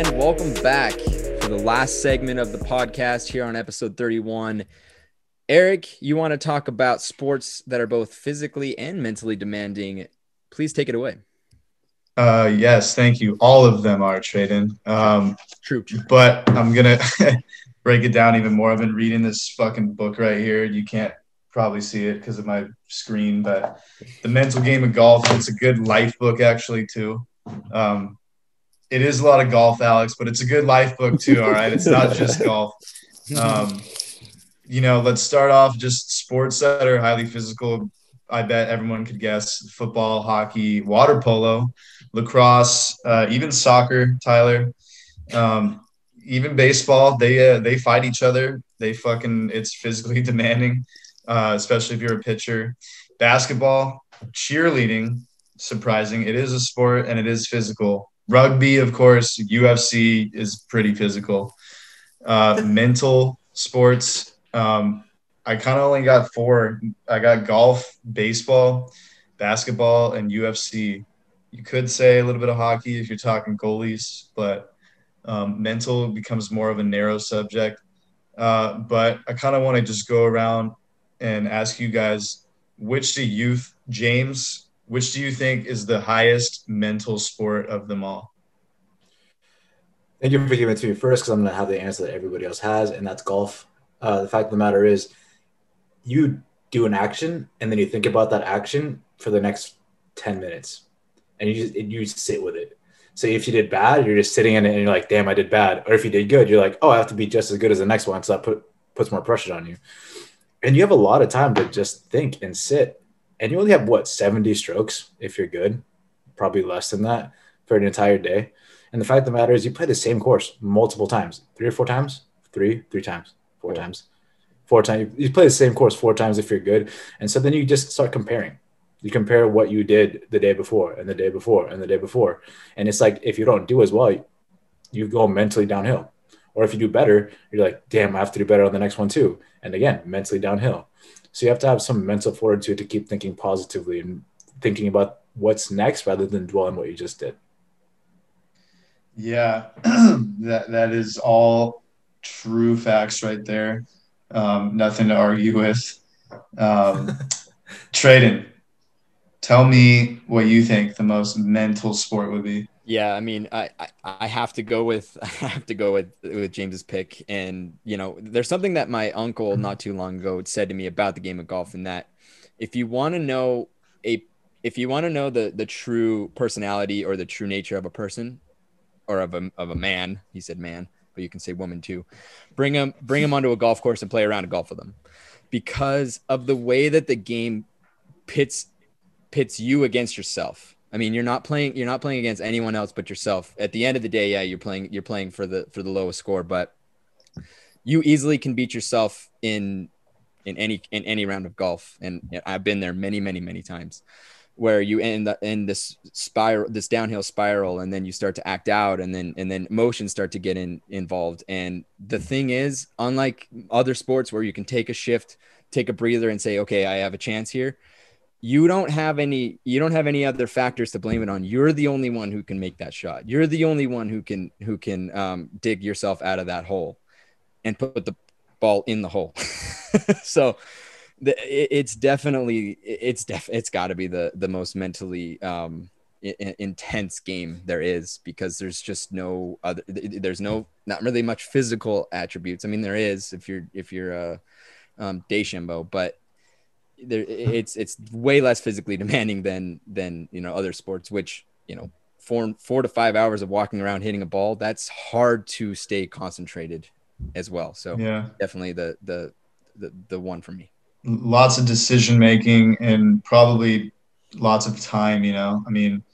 and welcome back for the last segment of the podcast here on episode 31. Eric, you want to talk about sports that are both physically and mentally demanding. Please take it away. Yes, thank you. All of them are, Traden. True. But I'm going to break it down even more. I've been reading this fucking book right here. You can't probably see it because of my screen, but The Mental Game of Golf. It's a good life book, actually, too. It is a lot of golf, Alex, but it's a good life book, too, all right? It's not just golf. Let's start off just sports that are highly physical. I bet everyone could guess: football, hockey, water polo, lacrosse, even soccer, Tyler, even baseball. They fight each other. It's physically demanding, especially if you're a pitcher. Basketball, cheerleading, surprising. It is a sport and it is physical. Rugby, of course, UFC is pretty physical. Mental sports. I kind of only got 4. I got golf, baseball, basketball, and UFC. You could say a little bit of hockey if you're talking goalies, but mental becomes more of a narrow subject. But I kind of want to just go around and ask you guys, James, which do you think is the highest mental sport of them all? Thank you for giving it to me first, because I'm going to have the answer that everybody else has, and that's golf. The fact of the matter is, you do an action, and then you think about that action for the next 10 minutes, and you sit with it. So if you did bad, you're just sitting in it, and you're like, damn, I did bad. Or if you did good, you're like, oh, I have to be just as good as the next one, so that puts more pressure on you. And you have a lot of time to just think and sit. And you only have, 70 strokes if you're good, probably less than that for an entire day. And the fact of the matter is, you play the same course multiple times, 3 or 4 times, three times, 4 times. 4 times. You play the same course 4 times if you're good. And so then you just start comparing. You compare what you did the day before and the day before and the day before. And it's like, if you don't do as well, you go mentally downhill. Or if you do better, you're like, damn, I have to do better on the next one too. And again, mentally downhill. So you have to have some mental fortitude to keep thinking positively and thinking about what's next rather than dwell on what you just did. Yeah, that is all true facts right there. Nothing to argue with. Traden, tell me what you think the most mental sport would be. Yeah, I mean, I have to go with James's pick, and there's something that my uncle not too long ago said to me about the game of golf, and that if you want to know the true personality or the true nature of a person or of a man, he said man, but you can say woman too, bring him onto a golf course and play around a golf with them, because of the way that the game pits you against yourself. I mean, you're not playing against anyone else but yourself. At the end of the day, yeah, you're playing for the lowest score, but you easily can beat yourself in any round of golf. And I've been there many, many, many times, where you end in this downhill spiral, and then you start to act out, and then emotions start to get involved. And the thing is, unlike other sports where you can take a shift, take a breather, and say, okay, I have a chance here, you don't have any other factors to blame it on. You're the only one who can make that shot. You're the only one who can dig yourself out of that hole and put the ball in the hole. So it's got to be the most mentally intense game there is, because there's just not really much physical attributes. I mean, there is if you're Deschambault, but it's way less physically demanding than other sports, which 4 to 5 hours of walking around hitting a ball, that's hard to stay concentrated as well. So yeah, definitely the one for me. Lots of decision making and probably lots of time. I mean,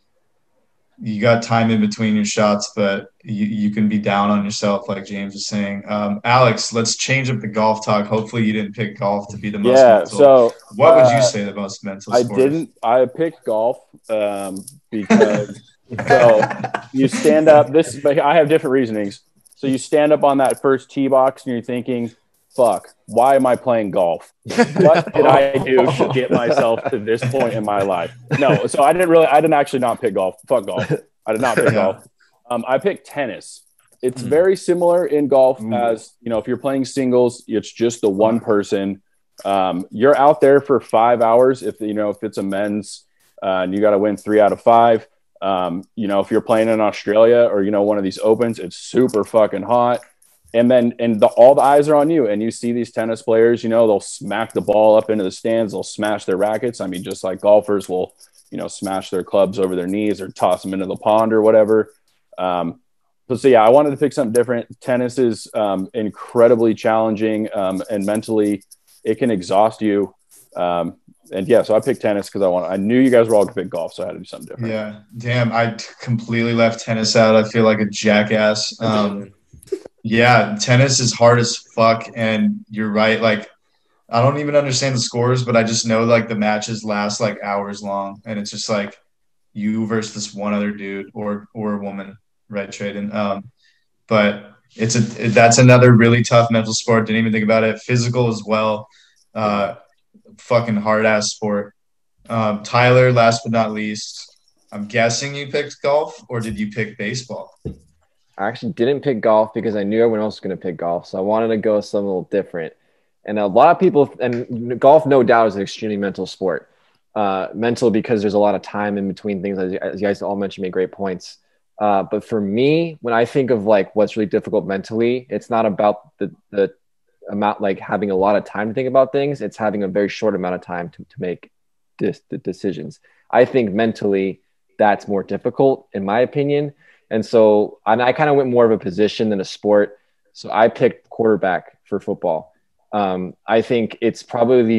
you got time in between your shots, but you can be down on yourself, like James was saying. Alex, let's change up the golf talk. Hopefully you didn't pick golf to be the most mental. So what would you say the most mental sport? I picked golf because so you stand up. I have different reasonings. So you stand up on that first tee box and you're thinking, fuck, why am I playing golf? What did I do to get myself to this point in my life? No, so I didn't actually not pick golf. Fuck golf. I did not pick golf. I picked tennis. It's very similar in golf as, you know, if you're playing singles, it's just the one person. You're out there for 5 hours. If it's a men's and you got to win 3 out of 5. You know, if you're playing in Australia or, you know, one of these opens, it's super fucking hot. And then, all the eyes are on you, and you see these tennis players, you know, they'll smack the ball up into the stands. They'll smash their rackets. I mean, just like golfers will, you know, smash their clubs over their knees or toss them into the pond or whatever. So yeah, I wanted to pick something different. Tennis is incredibly challenging, and mentally it can exhaust you. And yeah, so I picked tennis because I knew you guys were all going to pick golf, so I had to do something different. Yeah, damn, I completely left tennis out. I feel like a jackass. Yeah, tennis is hard as fuck, and you're right. Like, I don't even understand the scores, but I just know like the matches last like hours long, and it's just like you versus this one other dude or woman, right, Traden? But that's another really tough mental sport. Didn't even think about it. Physical as well. Fucking hard ass sport. Tyler, last but not least, I'm guessing you picked golf, or did you pick baseball? I actually didn't pick golf because I knew everyone else was going to pick golf. So I wanted to go something a little different. And a lot of people, and golf, no doubt, is an extremely mental sport. Mental because there's a lot of time in between things. As you guys all mentioned, made great points. But for me, when I think of like what's really difficult mentally, it's not about the amount, like having a lot of time to think about things. It's having a very short amount of time to make the decisions. I think mentally that's more difficult in my opinion. And so I kind of went more of a position than a sport. So I picked quarterback for football. I think it's probably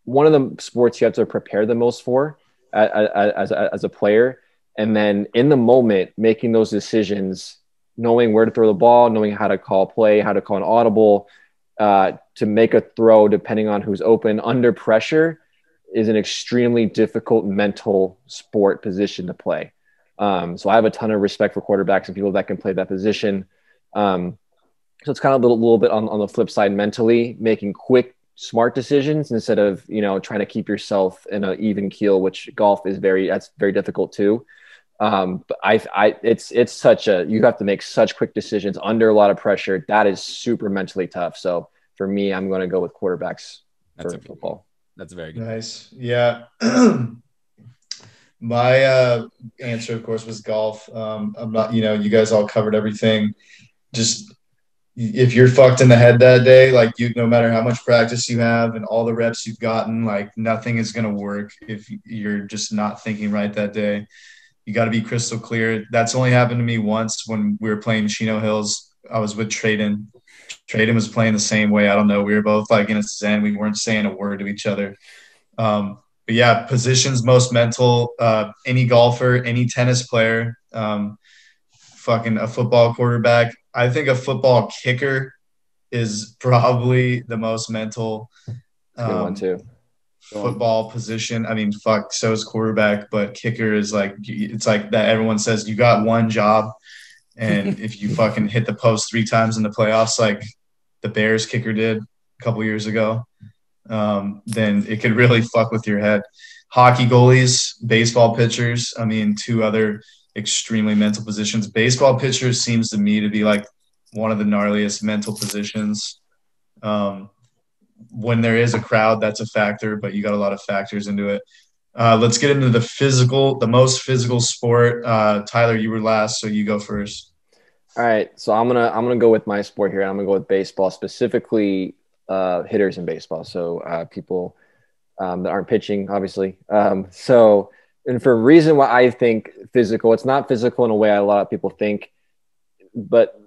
one of the sports you have to prepare the most for as a player. And then in the moment, making those decisions, knowing where to throw the ball, knowing how to call play, how to call an audible, to make a throw, depending on who's open under pressure, is an extremely difficult mental sport position to play. So I have a ton of respect for quarterbacks and people that can play that position. So it's kind of a little bit on the flip side, mentally making quick, smart decisions instead of, you know, trying to keep yourself in an even keel, which golf is that's very difficult too. But it's such you have to make such quick decisions under a lot of pressure. That is super mentally tough. So for me, I'm going to go with quarterbacks for football. That's very good. Nice. Yeah. My answer, of course, was golf. I'm not, you know, you guys all covered everything. Just if you're fucked in the head that day, like no matter how much practice you have and all the reps you've gotten, like nothing is going to work if you're just not thinking right that day. You got to be crystal clear. That's only happened to me once when we were playing Chino Hills. I was with Traden. Traden was playing the same way. I don't know. We were both like in a zen. We weren't saying a word to each other. But yeah, positions most mental. Any golfer, any tennis player, fucking a football quarterback. I think a football kicker is probably the most mental good one too. Football position. I mean, fuck, so is quarterback, but kicker is like, it's like that everyone says you got one job. And if you fucking hit the post 3 times in the playoffs, like the Bears kicker did a couple years ago, then it could really fuck with your head. Hockey goalies, baseball pitchers. I mean, 2 other extremely mental positions. Baseball pitchers seems to me to be like one of the gnarliest mental positions. When there is a crowd, that's a factor, but you got a lot of factors into it. Let's get into the most physical sport. Tyler, you were last, so you go first. All right. So I'm gonna go with my sport here. I'm gonna go with baseball, specifically hitters in baseball. So people that aren't pitching, obviously. And for a reason why I think physical, it's not physical in a way a lot of people think, but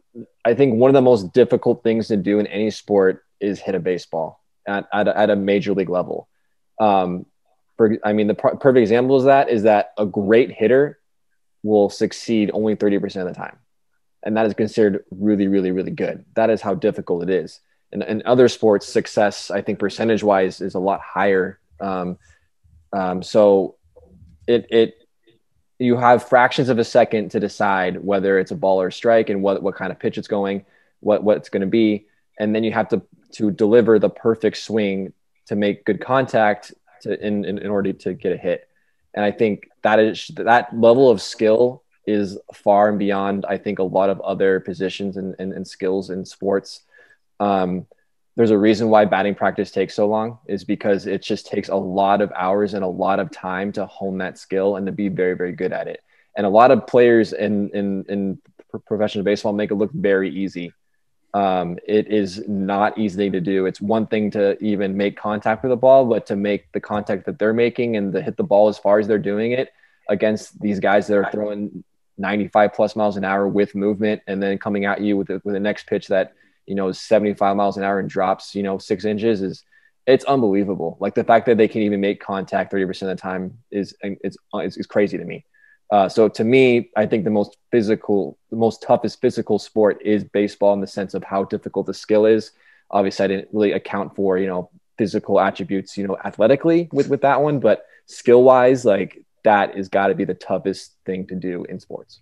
I think one of the most difficult things to do in any sport is hit a baseball at a major league level. The perfect example is that a great hitter will succeed only 30% of the time. And that is considered really, really, really good. That is how difficult it is. In other sports, success, I think percentage wise, is a lot higher. So you have fractions of a second to decide whether it's a ball or a strike and what kind of pitch it's going, what it's going to be. And then you have to deliver the perfect swing to make good contact in order to get a hit. And I think that level of skill is far and beyond, I think, a lot of other positions and skills in sports. There's a reason why batting practice takes so long, is because it just takes a lot of hours and a lot of time to hone that skill and to be very, very good at it. And a lot of players in professional baseball make it look very easy. It is not easy to do. It's one thing to even make contact with the ball, but to make the contact that they're making and to hit the ball as far as they're doing it against these guys that are throwing 95 plus miles an hour with movement, and then coming at you with the next pitch that, is 75 miles an hour and drops, 6 inches, it's unbelievable. Like, the fact that they can even make contact 30% of the time is crazy to me. So to me, I think the most toughest physical sport is baseball, in the sense of how difficult the skill is. Obviously, I didn't really account for, physical attributes, athletically with that one, but skill wise, like, that has got to be the toughest thing to do in sports.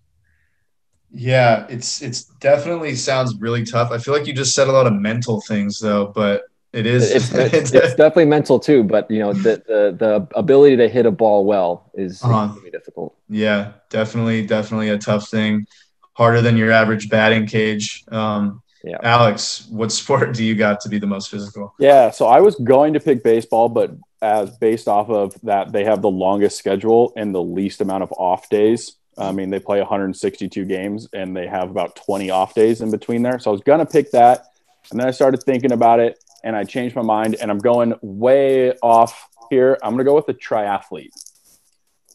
Yeah, it's definitely sounds really tough. I feel like you just said a lot of mental things though, but it is it's definitely mental too, but the ability to hit a ball well is extremely difficult. Yeah, definitely a tough thing. Harder than your average batting cage. Yeah. Alex, what sport do you got to be the most physical? Yeah, so I was going to pick baseball, but as based off of that, they have the longest schedule and the least amount of off days. I mean, they play 162 games and they have about 20 off days in between there. So I was going to pick that. And then I started thinking about it and I changed my mind, and I'm going way off here. I'm going to go with the triathlete,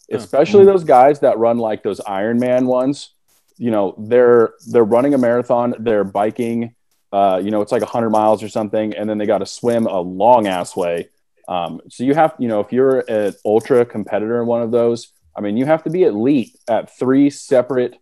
especially those guys that run like those Ironman ones. They're running a marathon, they're biking, it's like 100 miles or something. And then they got to swim a long ass way. So you have, if you're an ultra competitor in one of those, I mean, you have to be elite at 3 separate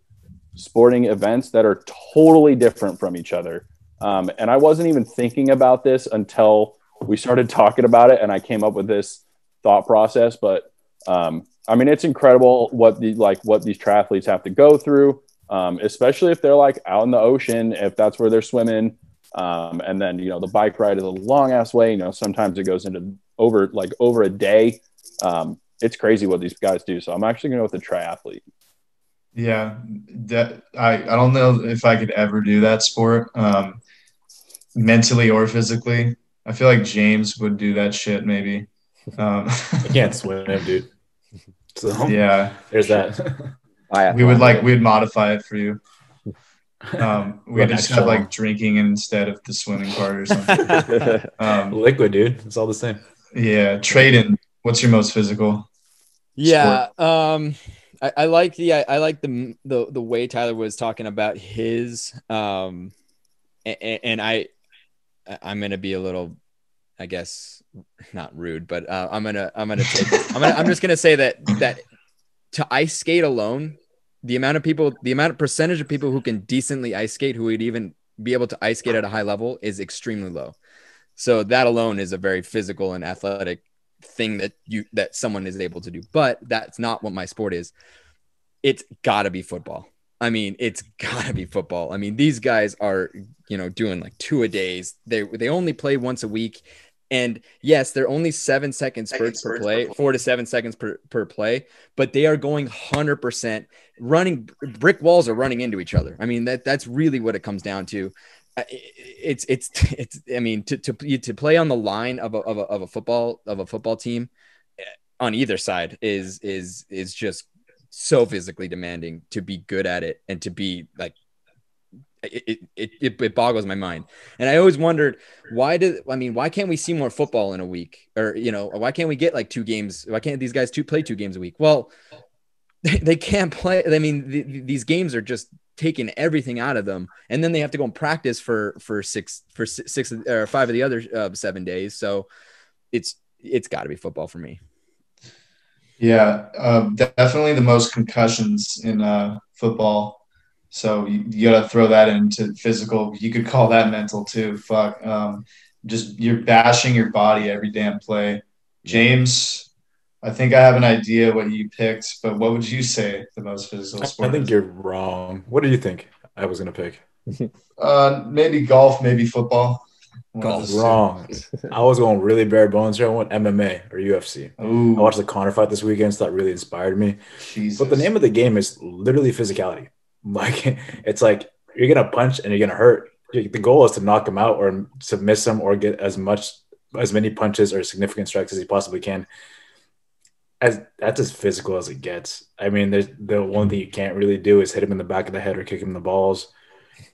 sporting events that are totally different from each other. And I wasn't even thinking about this until we started talking about it, and I came up with this thought process. But I mean, it's incredible what these triathletes have to go through, especially if they're like out in the ocean, if that's where they're swimming. And then, the bike ride is a long ass way. Sometimes it goes into over a day. It's crazy what these guys do. So I'm actually going to go with the triathlete. Yeah. I don't know if I could ever do that sport, mentally or physically. I feel like James would do that shit maybe. I can't swim, dude. So yeah, there's that. We'd modify it for you. We'd just have like drinking instead of the swimming part or something. Liquid, dude. It's all the same. Yeah. Traden, what's your most physical? Yeah. Sport? I like the way Tyler was talking about his, and I'm going to be a little, I guess, not rude, but I'm just going to say that to ice skate alone, the amount of percentage of people who can decently ice skate, who would even be able to ice skate at a high level, is extremely low. So that alone is a very physical and athletic thing that someone is able to do. But that's not what my sport is. It's got to be football. I mean, it's got to be football. I mean, these guys are, doing like 2 a days. They only play once a week. And yes, they're only 7 second spurts per play, 4 to 7 seconds per play, but they are going 100% running. Brick walls are running into each other. I mean, that's really what it comes down to. It's I mean, to play on the line of a football team on either side is just so physically demanding to be good at it, and to be like, it boggles my mind. And I always wondered, why can't we see more football in a week? Or, why can't we get like 2 games? Why can't these guys play 2 games a week? Well, they can't play. I mean, these games are just taking everything out of them. And then they have to go and practice for 6 or 5 of the other 7 days. So it's gotta be football for me. Yeah. Definitely the most concussions in football. So you got to throw that into physical. You could call that mental too. Fuck. Just you're bashing your body every damn play. James, I think I have an idea what you picked, but what would you say the most physical sport I think is? you're wrong. What do you think I was going to pick? Maybe golf, maybe football. Golf. Wrong. I was going really bare bones here. I went MMA or UFC. Ooh, I watched the Connor fight this weekend, so that really inspired me. Jesus. But the name of the game is literally physicality. Like, it's like you're gonna punch and you're gonna hurt. The goal is to knock him out or to miss him or get as many punches or significant strikes as you possibly can. That's as physical as it gets. I mean, there's the one thing you can't really do is hit him in the back of the head or kick him in the balls.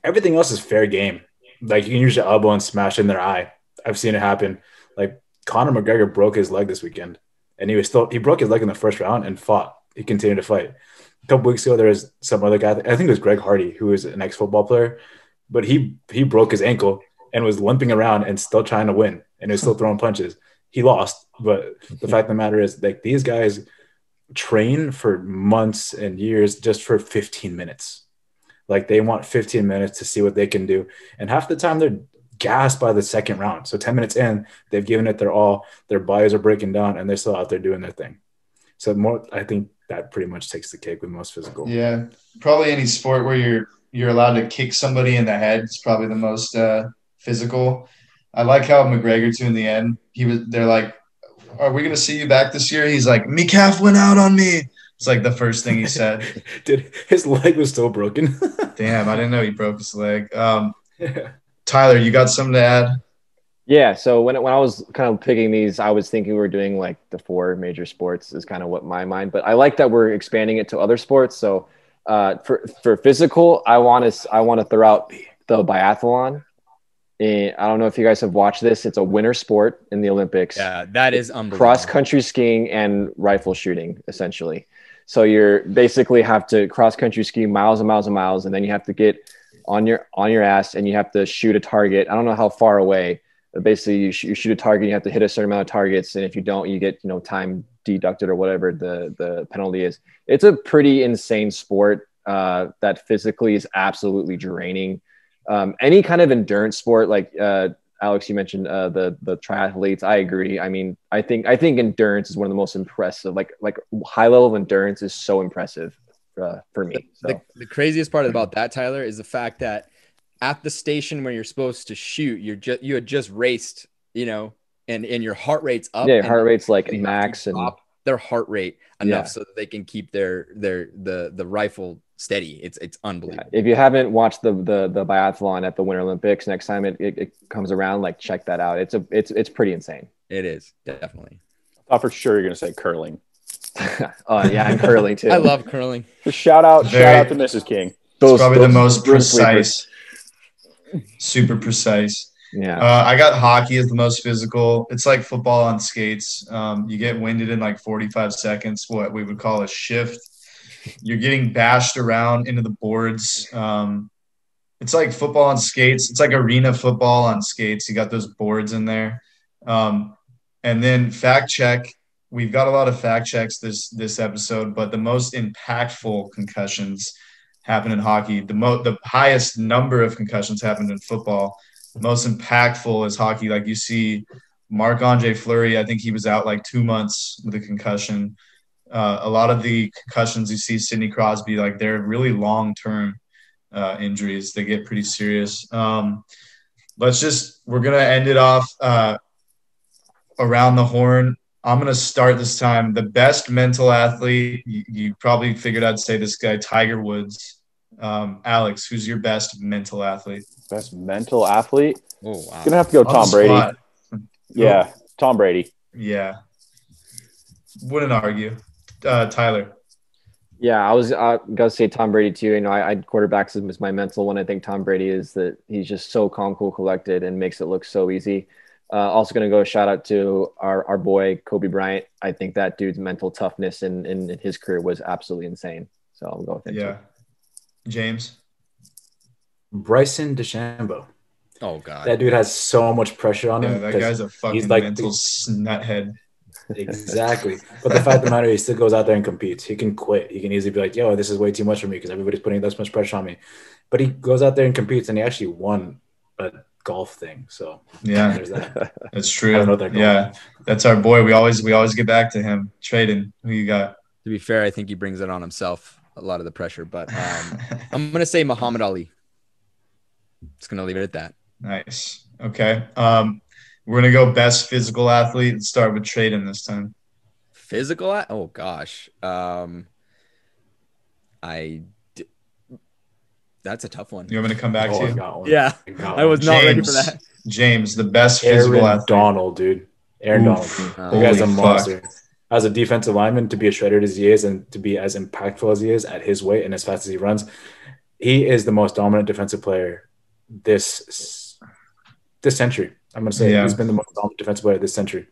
Everything else is fair game. Like, you can use your elbow and smash in their eye. I've seen it happen. Like, Conor McGregor broke his leg this weekend, and he broke his leg in the first round and fought. He continued to fight. A couple weeks ago, there was some other guy. I think it was Greg Hardy, who is an ex-football player, but he broke his ankle and was limping around and still trying to win, and he was still throwing punches. He lost, but the fact of the matter is, like, these guys train for months and years just for 15 minutes. Like, they want 15 minutes to see what they can do. And half the time they're gassed by the second round. So 10 minutes in, they've given it their all. Their bodies are breaking down and they're still out there doing their thing. So I think that pretty much takes the cake with most physical. Yeah, probably any sport where you're allowed to kick somebody in the head is probably the most physical. I like how McGregor too in the end, they're like, are we going to see you back this year? He's like, me calf went out on me. It's like the first thing he said. Dude, his leg was still broken. Damn, I didn't know he broke his leg. Tyler, you got something to add? Yeah. So when I was kind of picking these, I was thinking we were doing like the 4 major sports is kind of what my mind, but I like that we're expanding it to other sports. So for physical, I want to throw out the biathlon. I don't know if you guys have watched this. It's a winter sport in the Olympics. Yeah, that is unbelievable. Cross-country skiing and rifle shooting, essentially. So you're basically have to cross-country ski miles and miles and miles, and then you have to get on your ass and you have to shoot a target. I don't know how far away. But basically, you shoot a target. You have to hit a certain amount of targets, and if you don't, you get time deducted or whatever the penalty is. It's a pretty insane sport that physically is absolutely draining. Any kind of endurance sport, like Alex, you mentioned the triathletes. I agree. I mean, I think endurance is one of the most impressive. Like high level of endurance is so impressive for me. So. The craziest part about that, Tyler, is the fact that at the station where you're supposed to shoot, you had just raced, and your heart rate's up. Yeah, your heart rate's like max, and their heart rate enough so that they can keep the rifle steady. It's unbelievable. Yeah. If you haven't watched the biathlon at the Winter Olympics, next time it comes around, like, check that out. It's pretty insane. It is, definitely. I thought for sure you're gonna say curling. Oh yeah, and curling too. I love curling. Just shout out to Mrs. King. It's probably the most precise, super precise. Yeah. I got hockey as the most physical. It's like football on skates. You get winded in like 45 seconds, what we would call a shift. You're getting bashed around into the boards. It's like football on skates. It's like arena football on skates. You got those boards in there. And then fact check. We've got a lot of fact checks this episode, but the most impactful concussions happen in hockey. The highest number of concussions happened in football. The most impactful is hockey. Like, you see Marc-Andre Fleury, I think he was out like 2 months with a concussion. A lot of the concussions you see Sidney Crosby, like, they're really long-term injuries. They get pretty serious. We're going to end it off around the horn. I'm going to start this time. The best mental athlete, you probably figured I'd say this guy, Tiger Woods. Alex, who's your best mental athlete? Best mental athlete? Oh, wow. You're going to have to go Tom Brady. Yeah, Tom Brady. Yeah. Wouldn't argue. Tyler. Yeah, I was gonna say Tom Brady too. I quarterbacks as my mental one. I think Tom Brady is that he's just so calm, cool, collected, and makes it look so easy. Also gonna go shout out to our boy Kobe Bryant. I think that dude's mental toughness in his career was absolutely insane. So I'll go with it. Yeah. Too. James. Bryson DeChambeau. Oh God, that dude has so much pressure on him. Yeah, that guy's a fucking mental nuthead. Exactly. But the fact of the matter, he still goes out there and competes. He can quit. He can easily be like, yo, this is way too much for me because everybody's putting this much pressure on me. But he goes out there and competes, and he actually won a golf thing. So yeah, there's that. That's true. I don't know what yeah, that's our boy. We always get back to him. Traden, who you got? To be fair, I think he brings it on himself, a lot of the pressure. But I'm gonna say Muhammad Ali. Just gonna leave it at that. Nice. Okay. We're gonna go best physical athlete and start with Traden this time. Oh gosh. I. d- That's a tough one. You want me to come back to I you? got one. Yeah, got I was one. not ready for that. James, the best physical Aaron athlete. Donald, dude. Aaron Oof. Donald. The guy's a Holy monster. fuck. As a defensive lineman, to be as shredded as he is and to be as impactful as he is at his weight and as fast as he runs, he is the most dominant defensive player this century. I'm going to say he's been the most dominant defensive player this century.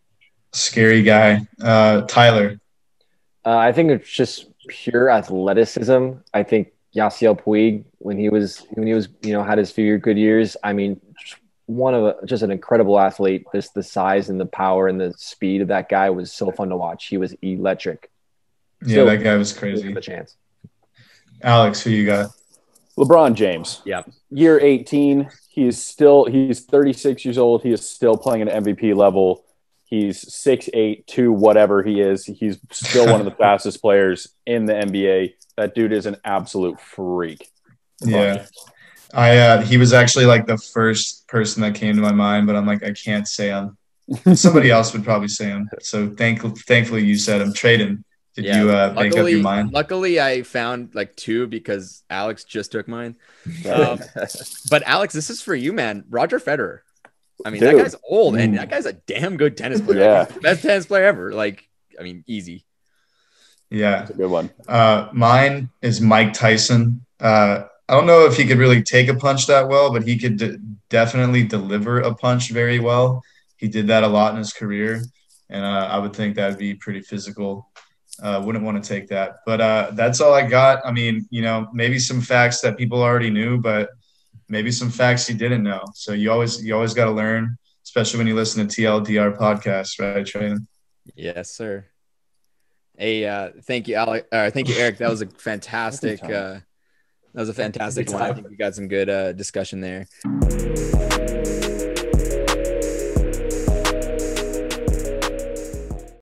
Scary guy. Tyler. I think it's just pure athleticism. I think Yasiel Puig, when he was had his few good years. I mean, just an incredible athlete. This the size and the power and the speed of that guy was so fun to watch. He was electric. Yeah, that guy was crazy. The chance. Alex, who you got? LeBron James. Yeah. Year 18. He's 36 years old. He is still playing at MVP level. He's 6'8", 2 whatever he is. He's still one of the fastest players in the NBA. That dude is an absolute freak. Yeah. He was actually like the first person that came to my mind, but I'm like, I can't say him. Somebody else would probably say him. So thankfully you said him. Traden, did you make up your mind? Luckily, I found like two because Alex just took mine. But Alex, this is for you, man. Roger Federer. I mean, that guy's old, and that guy's a damn good tennis player. Yeah. Like, best tennis player ever. Like, I mean, easy. Yeah. That's a good one. Mine is Mike Tyson. I don't know if he could really take a punch that well, but he could definitely deliver a punch very well. He did that a lot in his career, and I would think that would be pretty physical. Wouldn't want to take that. But that's all I got. I mean, maybe some facts that people already knew, but maybe some facts you didn't know. So you always got to learn, especially when you listen to TLDR Podcast, right, Traden? Yes, sir. Hey, thank you, Alex. Thank you, Eric. That was a fantastic. That was a fantastic one. I think we got some good discussion there.